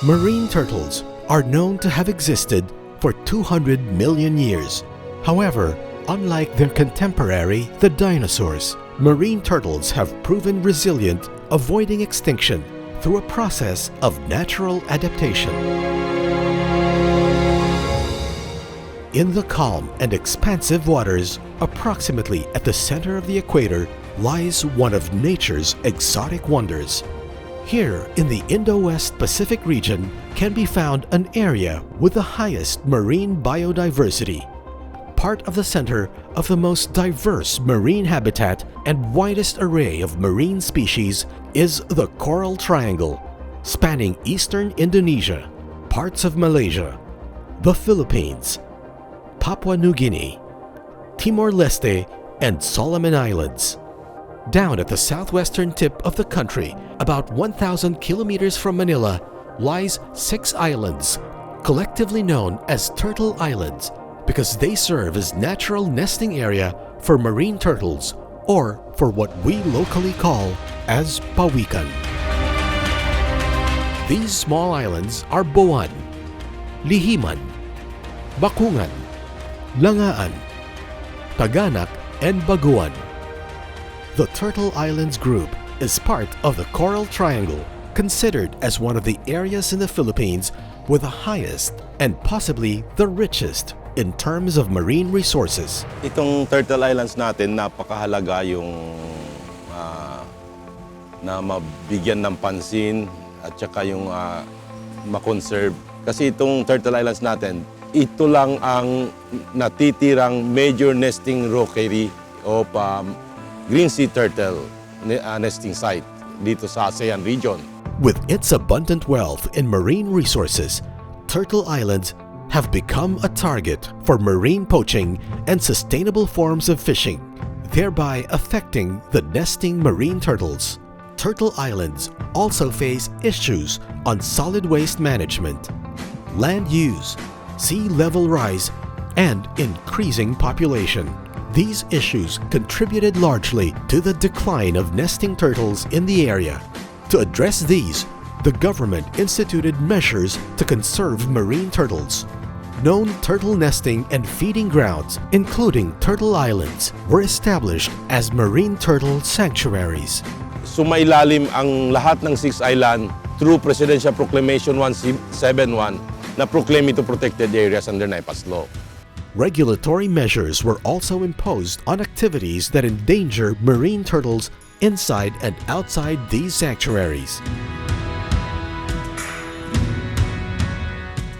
Marine turtles are known to have existed for 200 million years. However, unlike their contemporary, the dinosaurs, marine turtles have proven resilient, avoiding extinction through a process of natural adaptation. In the calm and expansive waters, approximately at the center of the equator, lies one of nature's exotic wonders. Here in the Indo-West Pacific region can be found an area with the highest marine biodiversity. Part of the center of the most diverse marine habitat and widest array of marine species is the Coral Triangle, spanning eastern Indonesia, parts of Malaysia, the Philippines, Papua New Guinea, Timor-Leste, and Solomon Islands. Down at the southwestern tip of the country, about 1,000 kilometers from Manila, lies 6 islands, collectively known as Turtle Islands, because they serve as natural nesting area for marine turtles, or for what we locally call as pawikan. These small islands are Boan, Lihiman, Bakungan, Langaan, Taganak, and Baguan. The Turtle Islands group is part of the Coral Triangle, considered as one of the areas in the Philippines with the highest and possibly the richest in terms of marine resources. Itong Turtle Islands natin, napakahalaga yung na mabigyan ng pansin at saka yung makonserve. Kasi itong Turtle Islands natin, ito lang ang natitirang major nesting rookery of green sea turtle nesting site dito sa ASEAN region. With its abundant wealth in marine resources, Turtle Islands have become a target for marine poaching and sustainable forms of fishing, thereby affecting the nesting marine turtles. Turtle Islands also face issues on solid waste management, land use, sea level rise, and increasing population. These issues contributed largely to the decline of nesting turtles in the area. To address these, the government instituted measures to conserve marine turtles. Known turtle nesting and feeding grounds, including Turtle Islands, were established as marine turtle sanctuaries. Sumailalim ang lahat ng 6 island through Presidential Proclamation 171 na proclaim ito protected areas under NIPAS law. Regulatory measures were also imposed on activities that endanger marine turtles inside and outside these sanctuaries.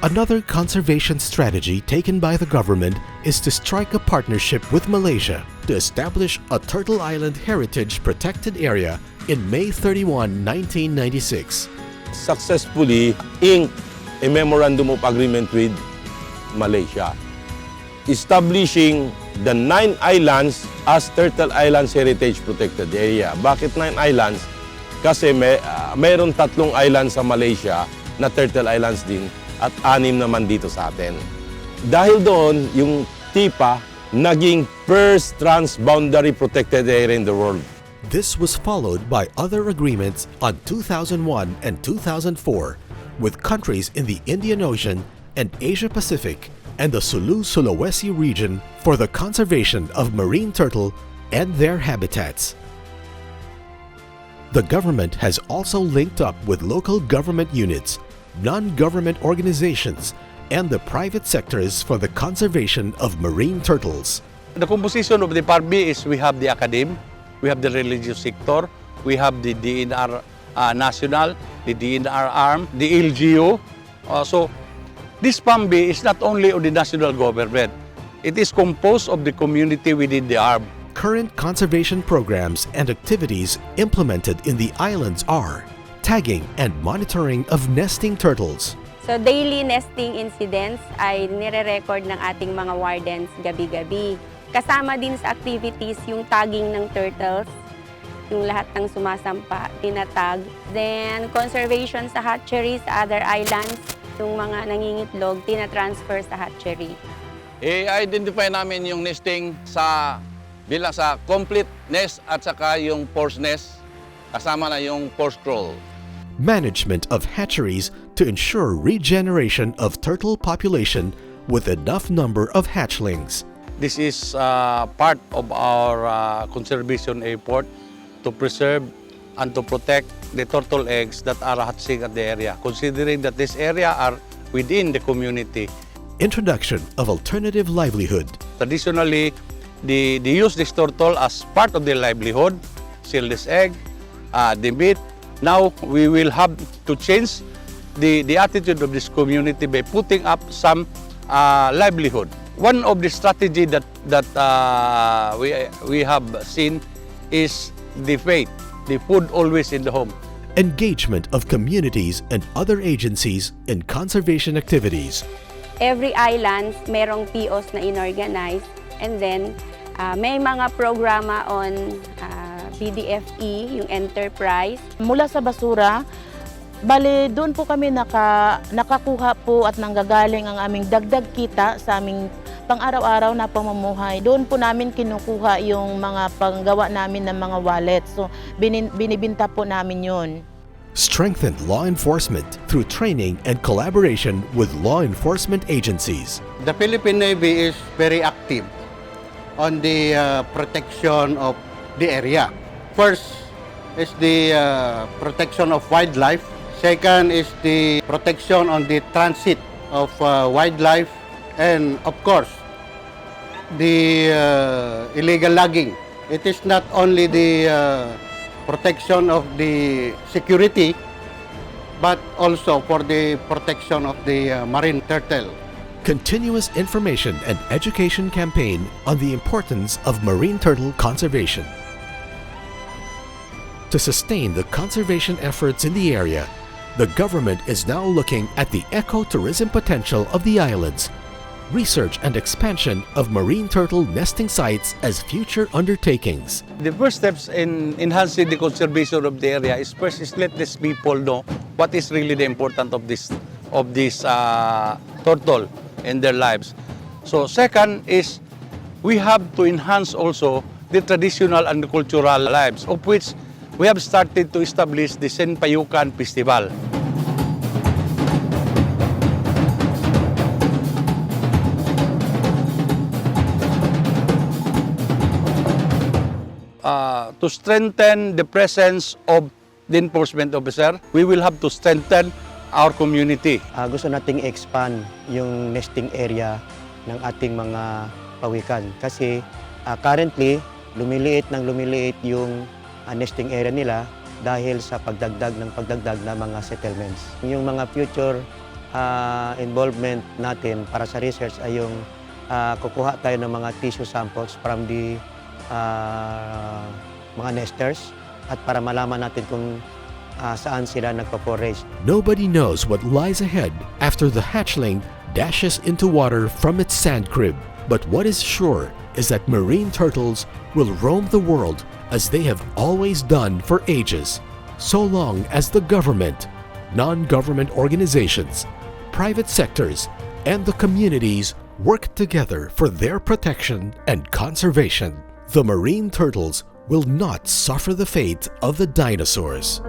Another conservation strategy taken by the government is to strike a partnership with Malaysia to establish a Turtle Island Heritage Protected Area in May 31, 1996. Successfully inked a Memorandum of Agreement with Malaysia, establishing the 9 islands as Turtle Islands Heritage Protected Area. Bakit 9 islands? Kasi mayroon 3 islands sa Malaysia na Turtle Islands din at 6 naman dito sa atin. Dahil doon, yung TIPA naging first transboundary protected area in the world. This was followed by other agreements on 2001 and 2004 with countries in the Indian Ocean and Asia Pacific and the Sulu-Sulawesi region for the conservation of marine turtle and their habitats. The government has also linked up with local government units, non-government organizations, and the private sectors for the conservation of marine turtles. The composition of the PARB is we have the academe, we have the religious sector, we have the DNR national, the DNR arm, the LGU. So this PAMB is not only of the national government, it is composed of the community within the arm. Current conservation programs and activities implemented in the islands are tagging and monitoring of nesting turtles. So daily nesting incidents ay nire-record ng ating mga wardens gabi-gabi. Kasama din sa activities yung tagging ng turtles, yung lahat ng sumasampa, tinatag. Then conservation sa hatchery sa other islands, yung mga nangingitlog, tinatransfer sa hatchery. I-identify namin yung nesting bilang sa complete nest at saka yung forced nest, kasama na yung forced crawl. Management of hatcheries to ensure regeneration of turtle population with enough number of hatchlings. This is part of our conservation effort to preserve and to protect the turtle eggs that are hatching at the area, considering that this area are within the community. Introduction of alternative livelihood. Traditionally, they use this turtle as part of their livelihood, sell this egg, the meat. Now, we will have to change the attitude of this community by putting up some livelihood. One of the strategy that we have seen is the faith, the food always in the home. Engagement of communities and other agencies in conservation activities. Every island, merong POs na inorganize, and then may mga programa on BDFE, yung enterprise. Mula sa basura, bali doon po kami nakakuha po at nanggagaling ang aming dagdag kita sa aming pang-araw-araw na pamumuhay. Doon po namin kinukuha yung mga panggawa namin ng mga wallet. So binibinta po namin yun. Strengthen law enforcement through training and collaboration with law enforcement agencies. The Philippine Navy is very active on the protection of the area. First is the protection of wildlife. Second is the protection on the transit of wildlife. And of course, the illegal logging. It is not only the protection of the security, but also for the protection of the marine turtle. Continuous information and education campaign on the importance of marine turtle conservation. To sustain the conservation efforts in the area, the government is now looking at the ecotourism potential of the islands, research and expansion of marine turtle nesting sites as future undertakings. The first steps in enhancing the conservation of the area is first is let these people know what is really the importance of this turtle in their lives. So second is we have to enhance also the traditional and cultural lives, of which we have started to establish the Senpayukan Festival. To strengthen the presence of the enforcement officer, we will have to strengthen our community. Gusto nating expand yung nesting area ng ating mga pawikan kasi currently lumiliit yung nesting area nila dahil sa pagdagdag ng mga settlements. Yung mga future involvement natin para sa research ay yung kukuha tayo ng mga tissue samples from the mga nesters at para malaman natin kung saan sila nagpa-forage. Nobody knows what lies ahead after the hatchling dashes into water from its sand crib. But what is sure is that marine turtles will roam the world as they have always done for ages, so long as the government, non-government organizations, private sectors, and the communities work together for their protection and conservation. The marine turtles will not suffer the fate of the dinosaurs.